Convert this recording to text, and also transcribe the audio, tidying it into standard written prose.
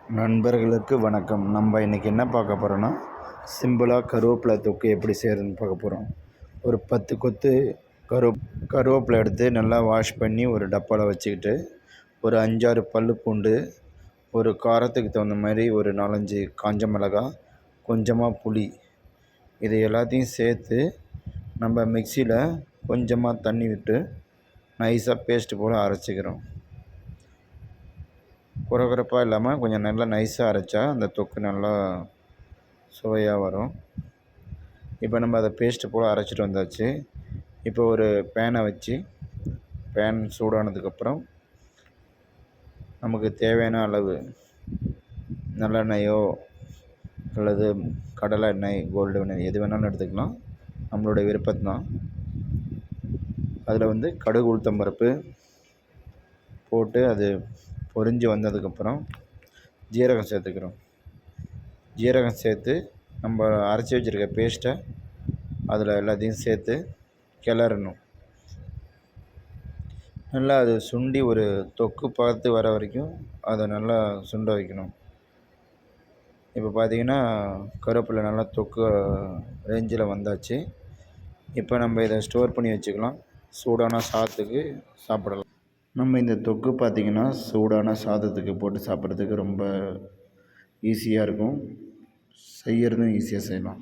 நண்பர்களுக்கு வணக்கம். நம்ம இன்றைக்கி என்ன பார்க்க போகிறோன்னா, சிம்பிளாக கருவேப்பிலை தொக்கு எப்படி செய்கிறதுன்னு பார்க்க போகிறோம். ஒரு 10 கொத்து கருவேப்பிலை எடுத்து நல்லா வாஷ் பண்ணி ஒரு டப்பாவில் வச்சுக்கிட்டு, ஒரு 5-6 பல் பூண்டு, ஒரு காரத்துக்கு தகுந்த மாதிரி ஒரு 4-5 காஞ்ச மிளகாய், கொஞ்சமாக புளி, இது எல்லாத்தையும் சேர்த்து நம்ம மிக்சியில் கொஞ்சமாக தண்ணி விட்டு நைஸாக பேஸ்ட்டு போல் அரைச்சிக்கிறோம். குறகுறப்பாக இல்லாமல் கொஞ்சம் நல்லா நைஸாக அரைச்சா அந்த தொக்கு நல்லா சுவையாக வரும். இப்போ நம்ம அதை பேஸ்ட்டு போல் அரைச்சிட்டு வந்தாச்சு. இப்போ ஒரு பேனை வச்சு பேன் சூடானதுக்கப்புறம் நமக்கு தேவையான அளவு நல்லெண்ணெயோ அல்லது கடலை எண்ணெய், கோல்டு எண்ணெய் எது வேணாலும் எடுத்துக்கலாம், நம்மளுடைய விருப்பம்தான். அதில் கடுகு உளுத்தம்பருப்பு போட்டு அது பொரிஞ்சு வந்ததுக்கப்புறம் ஜீரகம் சேர்த்துக்கிறோம். ஜீரகம் சேர்த்து நம்ம அரைச்சி வச்சுருக்க பேஸ்ட்டை அதில் எல்லாத்தையும் சேர்த்து கிளறணும். நல்லா அது சுண்டி ஒரு தொக்கு பார்த்து வர வரைக்கும் அதை நல்லா சுண்ட வைக்கணும். இப்போ பார்த்திங்கன்னா கருவேப்பிலை நல்லா தொக்கு ரேஞ்சில் வந்தாச்சு. இப்போ நம்ம இதை ஸ்டோர் பண்ணி வச்சுக்கலாம். சூடான சாதத்துக்கு சாப்பிடலாம். நம்ம இந்த தொக்கு பார்த்திங்கன்னா சூடான சாதத்துக்கு போட்டு சாப்பிட்றதுக்கு ரொம்ப ஈஸியாக இருக்கும். செய்கிறதும் ஈஸியாக செய்யலாம்.